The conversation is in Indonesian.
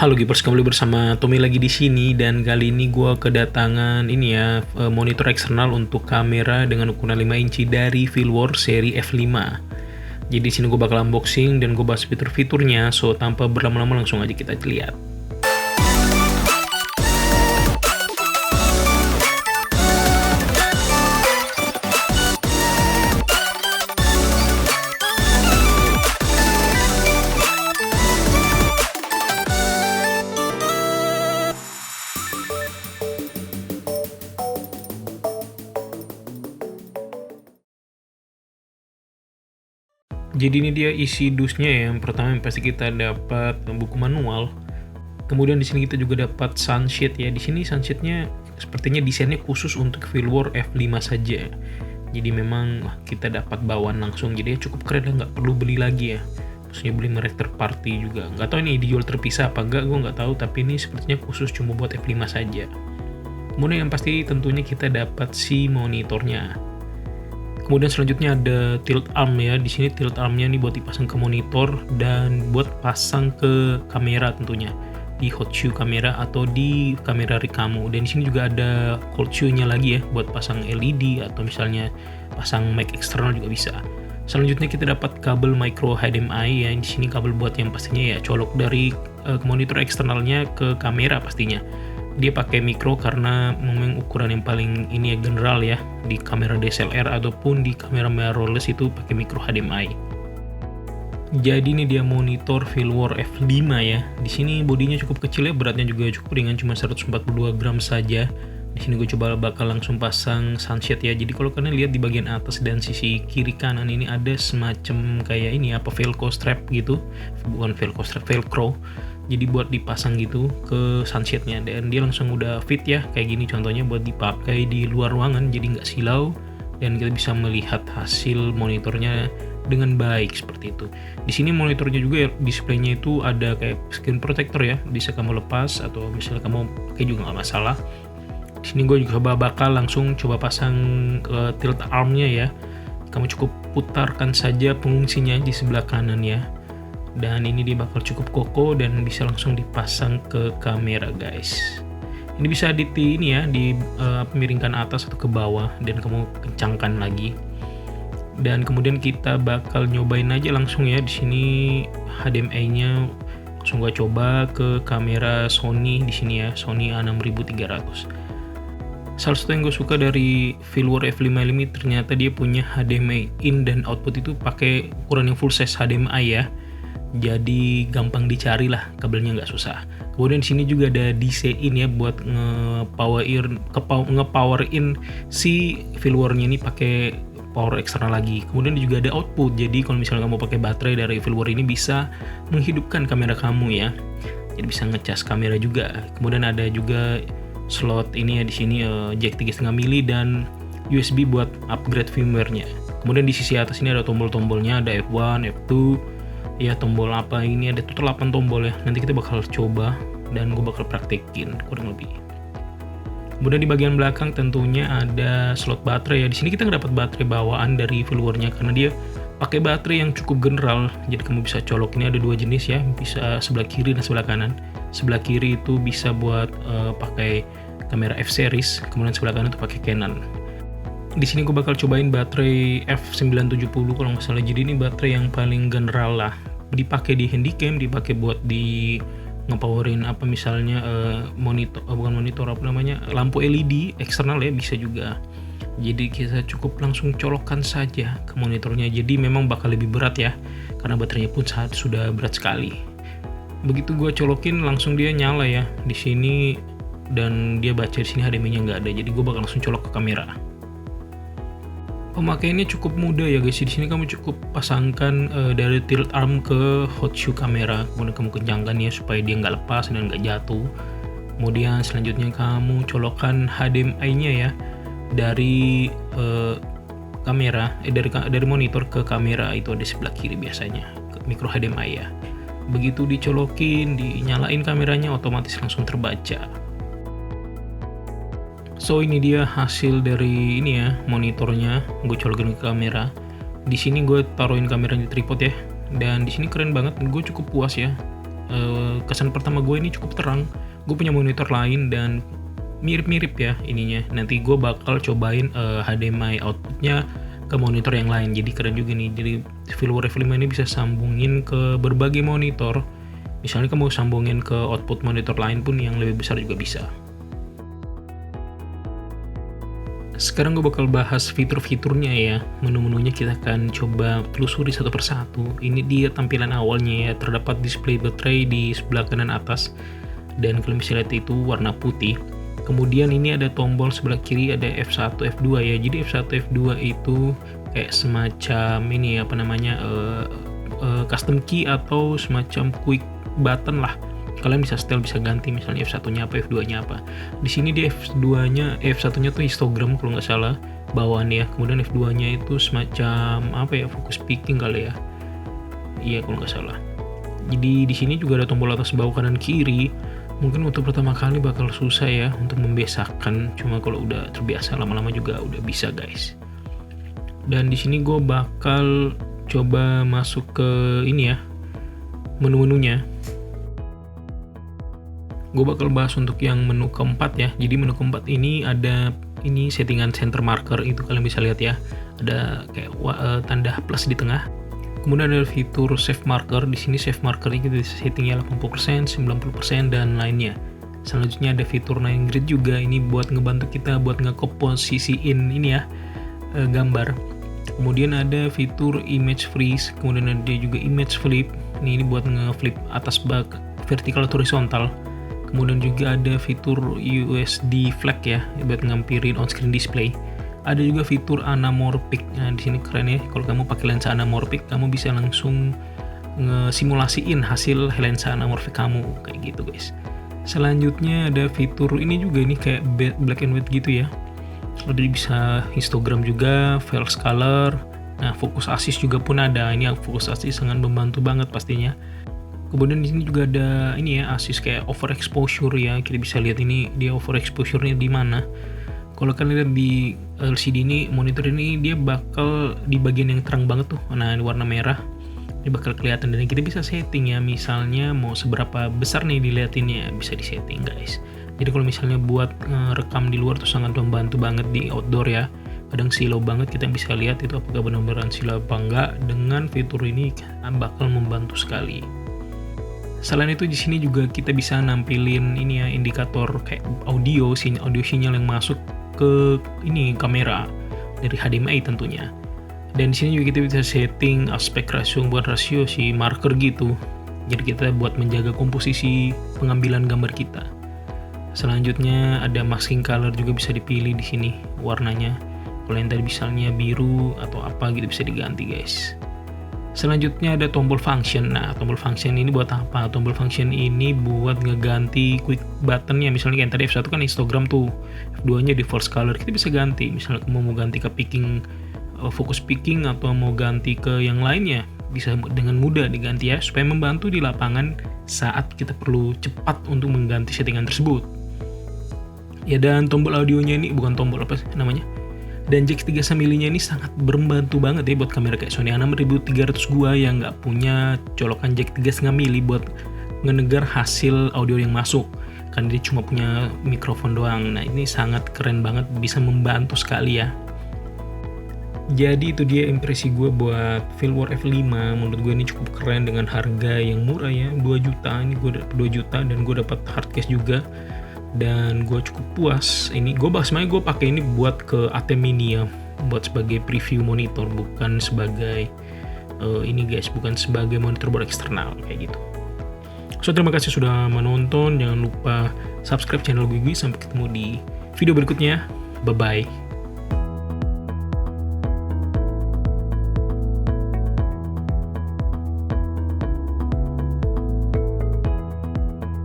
Halo Gipers, kembali bersama Tommy lagi di sini, dan kali ini gue kedatangan monitor eksternal untuk kamera dengan ukuran 5 inci dari Filwar seri F5. Jadi di sini gue bakal unboxing dan gue bahas fitur-fiturnya. So tanpa berlama-lama langsung aja kita lihat. Jadi ini dia isi dusnya ya. Yang pertama yang pasti kita dapat buku manual. Kemudian di sini kita juga dapat sunsheet ya. Di sini sunsheetnya sepertinya desainnya khusus untuk Filwar F5 saja. Jadi memang kita dapat bawaan langsung. Jadi cukup keren lah, nggak perlu beli lagi ya. Maksudnya beli merek third party juga. Nggak tahu ini dijual terpisah apa enggak, gue nggak tahu. Tapi ini sepertinya khusus cuma buat F5 saja. Kemudian yang pasti tentunya kita dapat si monitornya. Kemudian selanjutnya ada tilt arm ya. Di sini tilt armnya nih buat dipasang ke monitor dan buat pasang ke kamera tentunya, di hot shoe kamera atau di kamera rig kamu. Dan di sini juga ada cold shoe-nya lagi ya, buat pasang LED atau misalnya pasang mic eksternal juga bisa. Selanjutnya kita dapat kabel micro HDMI ya. Di sini kabel buat yang pastinya ya colok dari monitor eksternalnya ke kamera pastinya. Dia pakai mikro karena memang ukuran yang paling ini ya general ya, di kamera DSLR ataupun di kamera mirrorless itu pakai mikro HDMI. Jadi ini dia monitor Filwar F5 ya. Di sini bodinya cukup kecil ya, beratnya juga cukup ringan, cuma 142 gram saja. Di sini gue coba bakal langsung pasang sunsheet ya. Jadi kalau kalian lihat di bagian atas dan sisi kiri kanan ini ada semacam kayak ini apa velcro strap gitu, bukan velcro strap, velcro. Jadi buat dipasang gitu ke sunsheetnya, dan dia langsung udah fit ya kayak gini contohnya buat dipakai di luar ruangan, jadi nggak silau dan kita bisa melihat hasil monitornya dengan baik seperti itu. Di sini monitornya juga displaynya itu ada kayak screen protector ya, bisa kamu lepas atau misalnya kamu pakai juga nggak masalah. Di sini gue juga bakal langsung coba pasang ke tilt armnya ya. Kamu cukup putarkan saja pengungsinya di sebelah kanan ya. Dan ini dia bakal cukup kokoh dan bisa langsung dipasang ke kamera guys. Ini bisa miringkan atas atau ke bawah dan kamu kencangkan lagi. Dan kemudian kita bakal nyobain aja langsung ya. Di sini HDMI-nya langsung gua coba ke kamera Sony di sini ya, Sony A6300. Salah satu yang gue suka dari Filwar F5 ini ternyata dia punya HDMI in dan output itu pakai ukuran yang full size HDMI ya. Jadi gampang dicari lah, kabelnya nggak susah. Kemudian di sini juga ada DC in ya buat ngepower in si Filwarnya ini pakai power eksternal lagi. Kemudian juga ada output. Jadi kalau misalnya kamu pakai baterai dari Filwar ini bisa menghidupkan kamera kamu ya. Jadi bisa ngecas kamera juga. Kemudian ada juga slot ini ya di sini jack 3,5 mili dan USB buat upgrade firmware-nya. Kemudian di sisi atas ini ada tombol-tombolnya, ada F1, F2. Ya tombol apa ini, ada total 8 tombol ya. Nanti kita bakal coba dan gue bakal praktekin kurang lebih. Kemudian di bagian belakang tentunya ada slot baterai ya. Di sini kita dapat baterai bawaan dari Filwarnya karena dia pakai baterai yang cukup general. Jadi kamu bisa colok, ini ada dua jenis ya, bisa sebelah kiri dan sebelah kanan. Sebelah kiri itu bisa buat pakai kamera F series, kemudian sebelah kanan itu pakai Canon. Di sini gue bakal cobain baterai F970 kalau nggak salah. Jadi ini baterai yang paling general lah, dipakai di handycam, dipakai buat di ngepowerin apa misalnya lampu LED eksternal ya, bisa juga. Jadi kita cukup langsung colokkan saja ke monitornya. Jadi memang bakal lebih berat ya, karena baterainya pun sudah berat sekali. Begitu gue colokin langsung dia nyala ya di sini, dan dia baca di sini HDMI-nya nggak ada. Jadi gue bakal langsung colok ke kamera. Pemakaiannya cukup mudah ya guys. Di sini kamu cukup pasangkan dari tilt arm ke hot shoe kamera, kemudian kamu kencangkan ya supaya dia nggak lepas dan nggak jatuh. Kemudian selanjutnya kamu colokkan HDMI-nya ya dari kamera, dari monitor ke kamera, itu ada sebelah kiri biasanya, ke micro HDMI ya. Begitu dicolokin, dinyalain kameranya, otomatis langsung terbaca. So ini dia hasil dari ini ya, monitornya. Gue colokin ke kamera. Di sini gue taruhin kameranya di tripod ya. Dan di sini keren banget. Gue cukup puas ya. kesan pertama gue ini cukup terang. Gue punya monitor lain dan mirip-mirip ya ininya. Nanti gue bakal cobain HDMI outputnya ke monitor yang lain. Jadi keren juga nih. Jadi Filware F5 ini bisa sambungin ke berbagai monitor. Misalnya kamu sambungin ke output monitor lain pun yang lebih besar juga bisa. Sekarang gue bakal bahas fitur-fiturnya ya. Menu-menunya kita akan coba telusuri satu persatu. Ini dia tampilan awalnya ya. Terdapat display baterai di sebelah kanan atas. Dan kalian bisa lihat itu warna putih. Kemudian ini ada tombol sebelah kiri, ada F1, F2 ya. Jadi F1, F2 itu kayak semacam ini apa namanya custom key atau semacam quick button lah. Kalian bisa setel, bisa ganti misalnya F1-nya apa, F2-nya apa. Di sini di F2-nya, F1-nya tuh histogram kalau nggak salah bawaan ya. Kemudian F2-nya itu semacam apa ya, focus picking kali ya. Iya kalau nggak salah. Jadi di sini juga ada tombol atas, bawah, kanan, kiri. Mungkin untuk pertama kali bakal susah ya untuk membiasakan. Cuma kalau udah terbiasa lama-lama juga udah bisa guys. Dan di sini gue bakal coba masuk ke ini ya, menu-menunya. Gue bakal bahas untuk yang menu keempat ya. Jadi menu keempat ini ada ini settingan center marker, itu kalian bisa lihat ya. Ada kayak tanda plus di tengah. Kemudian ada fitur save marker. Di sini save marker ini kita settingnya 80%, 90% dan lainnya. Selanjutnya ada fitur nine grid juga. Ini buat ngebantu kita buat ngekomposisiin ini ya gambar. Kemudian ada fitur image freeze. Kemudian ada juga image flip. Ini buat ngeflip atas bak vertikal atau horizontal. Kemudian juga ada fitur USD flag ya, buat ngampirin on-screen display. Ada juga fitur anamorphic. Nah, di sini keren ya. Kalau kamu pakai lensa anamorphic, kamu bisa langsung ngesimulasiin hasil lensa anamorphic kamu kayak gitu, guys. Selanjutnya ada fitur ini juga nih kayak black and white gitu ya. Jadi bisa histogram juga, file color. Nah, fokus assist juga pun ada. Ini fokus assist sangat membantu banget pastinya. Kemudian di sini juga ada ini ya, assist kayak overexposure ya. Kita bisa lihat ini dia overexposure-nya di mana. Kalau kalian lihat di LCD ini, monitor ini dia bakal di bagian yang terang banget tuh. Nah, ini warna merah. Ini bakal kelihatan dan kita bisa setting ya. Misalnya mau seberapa besar nih dilihatinnya, bisa disetting guys. Jadi kalau misalnya buat rekam di luar tuh sangat membantu banget di outdoor ya. Kadang silau banget, kita bisa lihat itu apakah benar-benar silau apa enggak. Dengan fitur ini bakal membantu sekali. Selain itu di sini juga kita bisa nampilin ini ya, indikator kayak audio sinyal yang masuk ke ini kamera dari HDMI tentunya. Dan di sini juga kita bisa setting aspek ratio buat rasio si marker gitu. Jadi kita buat menjaga komposisi pengambilan gambar kita. Selanjutnya ada masking color juga bisa dipilih di sini warnanya. Kalau yang tadi misalnya biru atau apa gitu bisa diganti guys. Selanjutnya ada tombol function. Nah, tombol function ini buat apa? Tombol function ini buat ngeganti quick buttonnya. Misalnya kayak tadi F1 kan histogram tuh, F2-nya default color. Kita bisa ganti. Misalnya kamu mau ganti ke picking, focus picking, atau mau ganti ke yang lainnya, bisa dengan mudah diganti ya, supaya membantu di lapangan saat kita perlu cepat untuk mengganti settingan tersebut. Ya, dan tombol audionya ini bukan tombol apa namanya. Dan jack 3,5 mm ini sangat membantu banget ya buat kamera kayak Sony A6300 gua yang nggak punya colokan jack 3,5 mm buat ngenegar hasil audio yang masuk. Kan dia cuma punya mikrofon doang. Nah, ini sangat keren banget, bisa membantu sekali ya. Jadi itu dia impresi gue buat Filware F5. Menurut gue ini cukup keren dengan harga yang murah ya, 2 juta. Ini gue dapet 2 juta dan gue dapat hardcase juga. Dan gue cukup puas. Ini gue sebenarnya gue pakai ini buat ke AT Mini ya, buat sebagai preview monitor, bukan sebagai ini guys, bukan sebagai monitor buat eksternal kayak gitu. So, terima kasih sudah menonton. Jangan lupa subscribe channel gue. Sampai ketemu di video berikutnya. Bye bye.